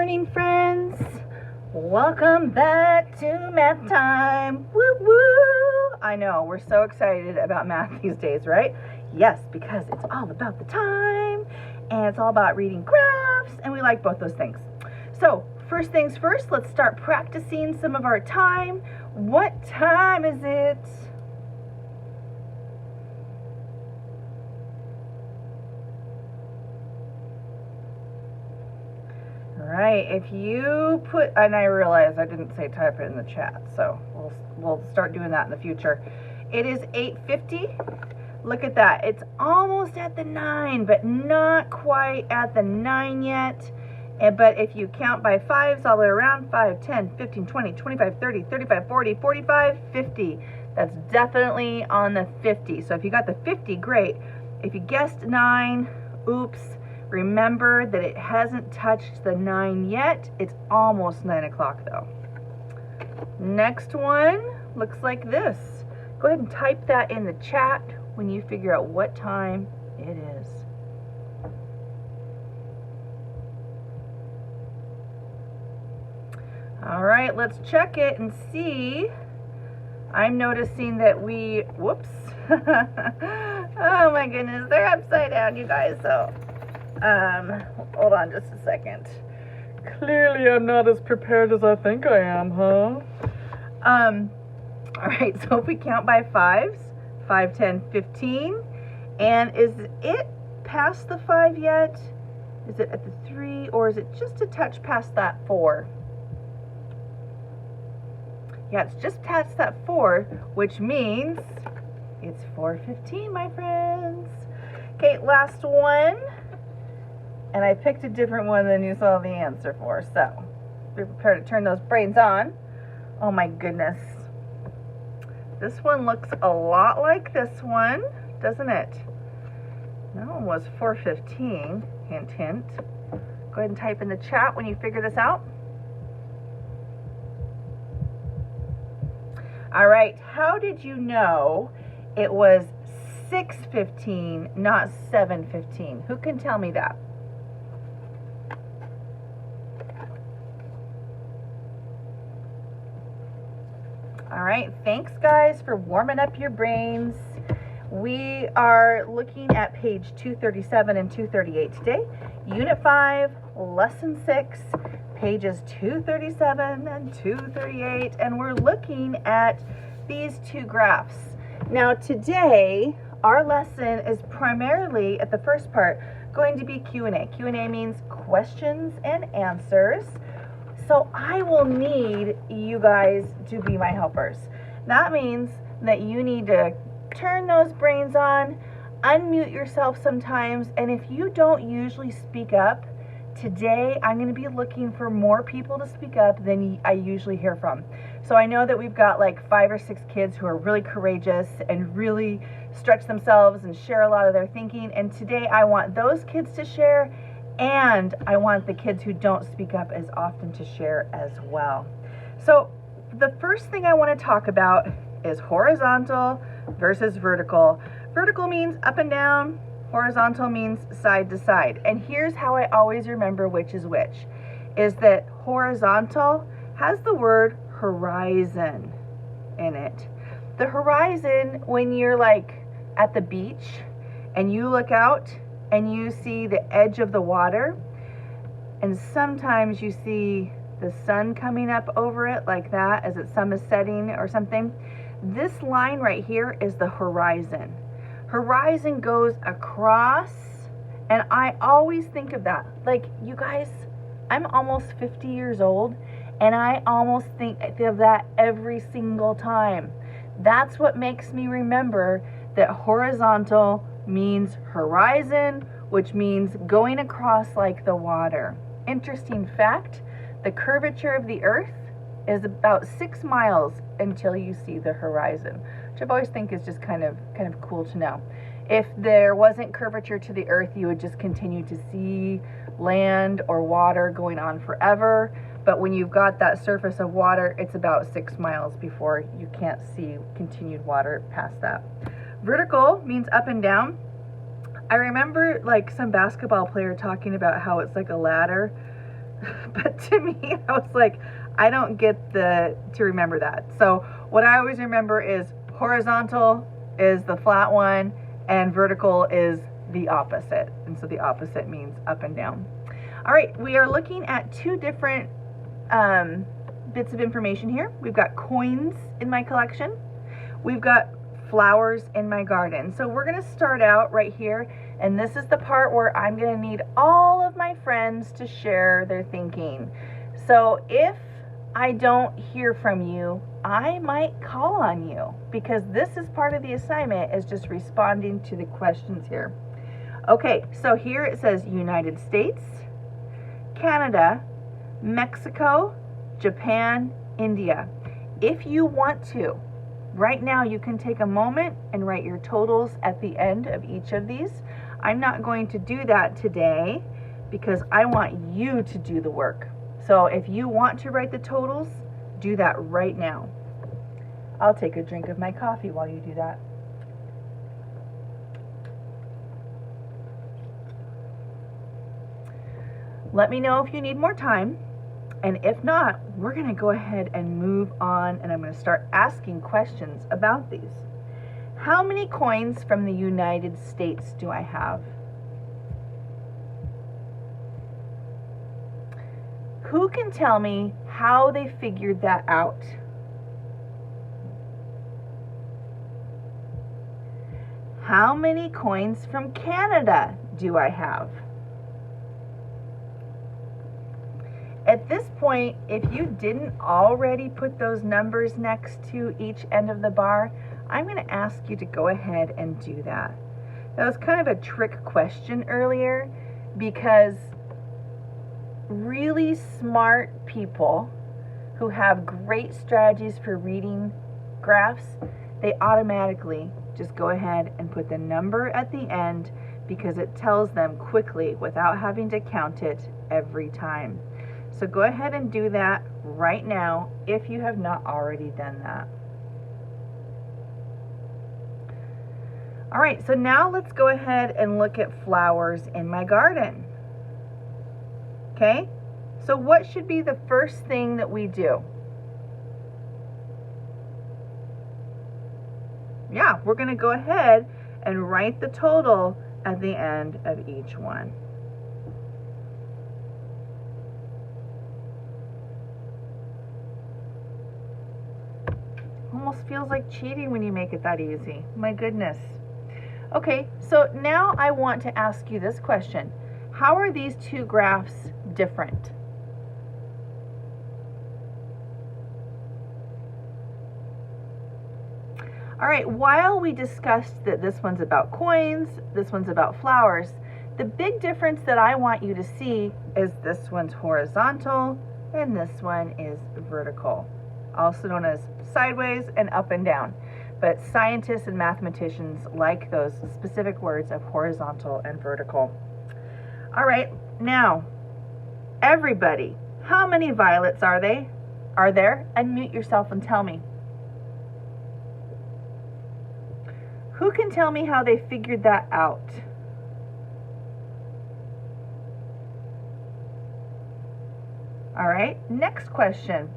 morning, friends. Welcome back to math time. Woo woo! I know, we're so excited about math these days, right? Yes, because it's all about the time and it's all about reading graphs, and we like both those things. So, first things first, let's start practicing some of our time. What time is it? Right, if you put, and I realize I didn't say type it in the chat, so we'll start doing that in the future. It is 8:50. Look at that. It's almost at the 9, but not quite at the 9 yet. But if you count by fives all the way around, 5, 10, 15, 20, 25, 30, 35, 40, 45, 50. That's definitely on the 50. So if you got the 50, great. If you guessed 9, oops. Remember that it hasn't touched the 9 yet. It's almost 9 o'clock though. Next one looks like this. Go ahead and type that in the chat when you figure out what time it is. All right, let's check it and see. I'm noticing that whoops. Oh my goodness, they're upside down, you guys, so. Hold on just a second. Clearly I'm not as prepared as I think I am, huh? Alright, so if we count by fives, 5, 10, 15, and is it past the 5 yet? Is it at the 3, or is it just a touch past that 4? Yeah, it's just past that 4, which means it's 4:15, my friends. Okay, last one. And I picked a different one than you saw the answer for, so be prepared to turn those brains on. Oh my goodness. This one looks a lot like this one, doesn't it? That one was 4:15, hint, hint. Go ahead and type in the chat when you figure this out. All right, how did you know it was 6:15, not 7:15? Who can tell me that? All right, thanks guys for warming up your brains. We are looking at page 237 and 238 today. Unit 5, lesson 6, pages 237 and 238, and we're looking at these two graphs. Now today, our lesson is primarily, at the first part, going to be Q&A. Q&A means questions and answers. So I will need you guys to be my helpers. That means that you need to turn those brains on, unmute yourself sometimes, and if you don't usually speak up, today I'm going to be looking for more people to speak up than I usually hear from. So I know that we've got like 5 or 6 kids who are really courageous and really stretch themselves and share a lot of their thinking, and today I want those kids to share, and I want the kids who don't speak up as often to share as well. So the first thing I want to talk about is horizontal versus vertical. Vertical means up and down, horizontal means side to side. And here's how I always remember which is which, is that horizontal has the word horizon in it. The horizon, when you're like at the beach and you look out and you see the edge of the water, and sometimes you see the sun coming up over it like that as the sun is setting or something. This line right here is the horizon. Horizon goes across, and I always think of that. Like, you guys, I'm almost 50 years old, and I almost think of that every single time. That's what makes me remember that horizontal means horizon, which means going across like the water. Interesting fact, the curvature of the earth is about 6 miles until you see the horizon, which I've always think is just kind of cool to know. If there wasn't curvature to the earth, you would just continue to see land or water going on forever. But when you've got that surface of water, it's about 6 miles before you can't see continued water past that. Vertical means up and down. I remember like some basketball player talking about how it's like a ladder. But to me, I was like, I don't get to remember that. So what I always remember is horizontal is the flat one and vertical is the opposite. And so the opposite means up and down. All right, we are looking at two different bits of information here. We've got coins in my collection. We've got flowers in my garden. So we're gonna start out right here, and this is the part where I'm gonna need all of my friends to share their thinking. So if I don't hear from you, I might call on you, because this is part of the assignment, is just responding to the questions here. Okay, so here it says United States, Canada, Mexico, Japan, India. If you want to, right now you can take a moment and write your totals at the end of each of these. I'm not going to do that today because I want you to do the work. So if you want to write the totals, do that right now. I'll take a drink of my coffee while you do that. Let me know if you need more time. And if not, we're going to go ahead and move on, and I'm going to start asking questions about these. How many coins from the United States do I have? Who can tell me how they figured that out? How many coins from Canada do I have? At this point, if you didn't already put those numbers next to each end of the bar, I'm going to ask you to go ahead and do that. That was kind of a trick question earlier, because really smart people who have great strategies for reading graphs, they automatically just go ahead and put the number at the end, because it tells them quickly without having to count it every time. So go ahead and do that right now if you have not already done that. All right, so now let's go ahead and look at flowers in my garden. Okay, so what should be the first thing that we do? Yeah, we're going to go ahead and write the total at the end of each one. Almost feels like cheating when you make it that easy. My goodness. Okay, so now I want to ask you this question. How are these two graphs different? All right, while we discussed that this one's about coins, this one's about flowers, the big difference that I want you to see is this one's horizontal and this one is vertical, also known as sideways and up and down. But scientists and mathematicians like those specific words of horizontal and vertical. All right, now, everybody, how many violets are there? Unmute yourself and tell me. Who can tell me how they figured that out? All right, next question.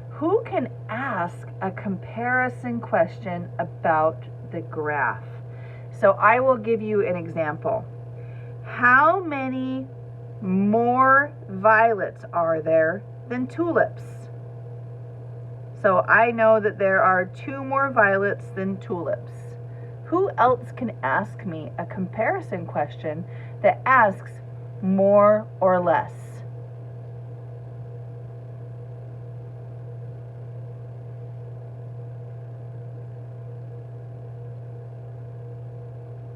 Who can ask a comparison question about the graph? So I will give you an example. How many more violets are there than tulips? So I know that there are 2 more violets than tulips. Who else can ask me a comparison question that asks more or less?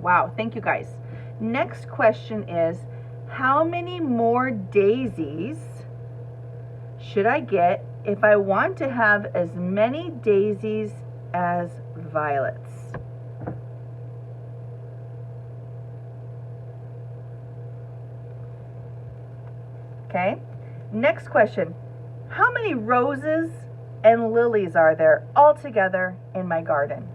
Wow, thank you guys. Next question is, how many more daisies should I get if I want to have as many daisies as violets? Okay, next question. How many roses and lilies are there altogether in my garden?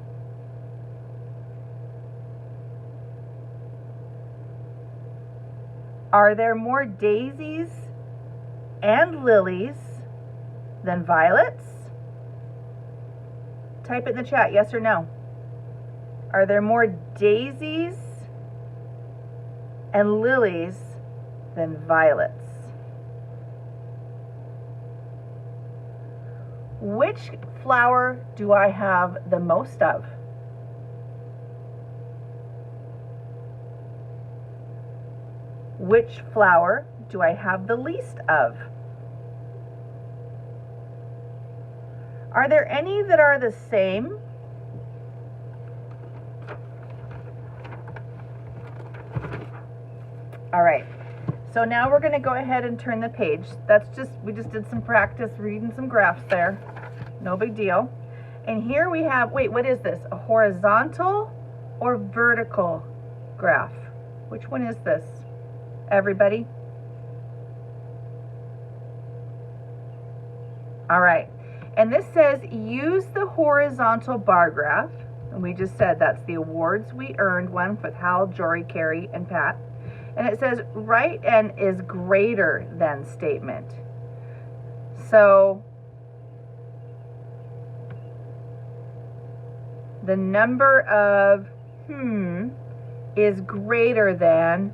Are there more daisies and lilies than violets? Type it in the chat, yes or no. Are there more daisies and lilies than violets? Which flower do I have the most of? Which flower do I have the least of? Are there any that are the same? All right, so now we're going to go ahead and turn the page. We just did some practice reading some graphs there. No big deal. And here we have, wait, what is this? A horizontal or vertical graph? Which one is this? Everybody? All right, and this says use the horizontal bar graph. And we just said that's the awards we earned one with Hal, Jory, Carrie, and Pat. And it says write an is greater than statement. So the number of is greater than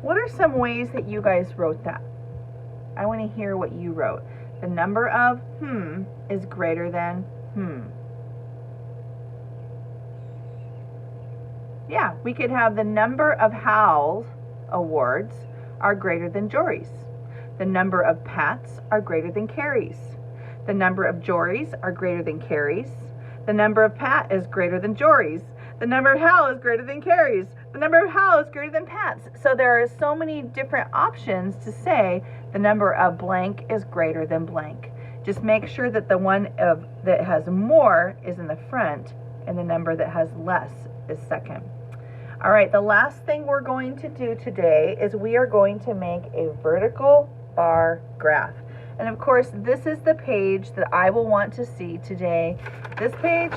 What are some ways that you guys wrote that? I want to hear what you wrote. The number of is greater than Yeah, we could have the number of Hal's awards are greater than Jory's. The number of Pat's are greater than Carrie's. The number of Jory's are greater than Carrie's. The number of Pat is greater than Jory's. The number of Hal is greater than Carrie's. The number of Hal is greater than Pat's. So there are so many different options to say the number of blank is greater than blank. Just make sure that the one that has more is in the front and the number that has less is second. All right, the last thing we're going to do today is we are going to make a vertical bar graph. And of course, this is the page that I will want to see today. This page,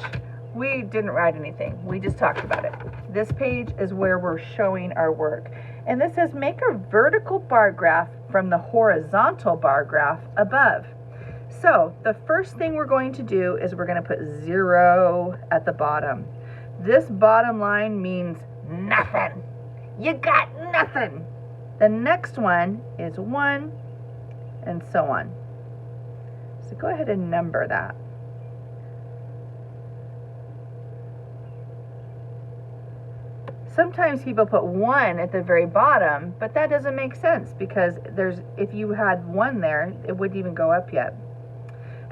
we didn't write anything. We just talked about it. This page is where we're showing our work. And this says make a vertical bar graph from the horizontal bar graph above. So the first thing we're going to do is we're going to put 0 at the bottom. This bottom line means nothing. You got nothing. The next one is 1 and so on. So go ahead and number that. Sometimes people put 1 at the very bottom, but that doesn't make sense because if you had 1 there, it wouldn't even go up yet.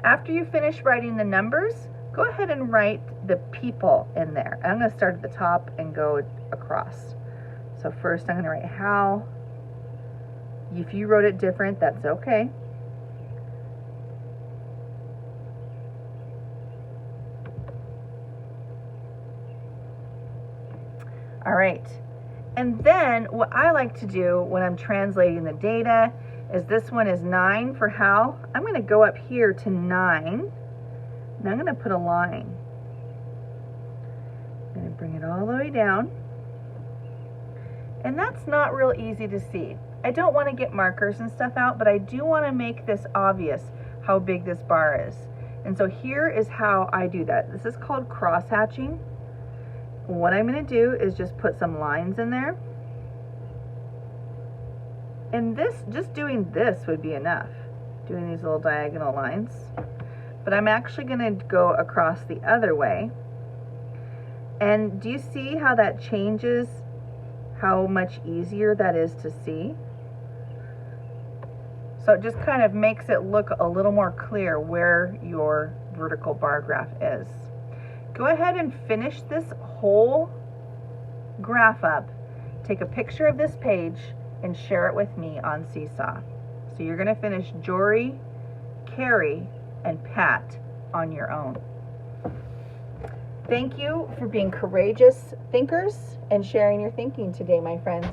After you finish writing the numbers, go ahead and write the people in there. I'm going to start at the top and go across. So first I'm going to write Hal. If you wrote it different, that's okay. All right, and then what I like to do when I'm translating the data is this one is 9 for Hal. I'm going to go up here to 9, and I'm going to put a line. I'm going to bring it all the way down, and that's not real easy to see. I don't want to get markers and stuff out, but I do want to make this obvious how big this bar is. And so here is how I do that. This is called cross-hatching. What I'm going to do is just put some lines in there. And just doing this would be enough, doing these little diagonal lines. But I'm actually going to go across the other way. And do you see how that changes how much easier that is to see? So it just kind of makes it look a little more clear where your vertical bar graph is. Go ahead and finish this whole graph up. Take a picture of this page and share it with me on Seesaw. So you're going to finish Jory, Carrie, and Pat on your own. Thank you for being courageous thinkers and sharing your thinking today, my friends.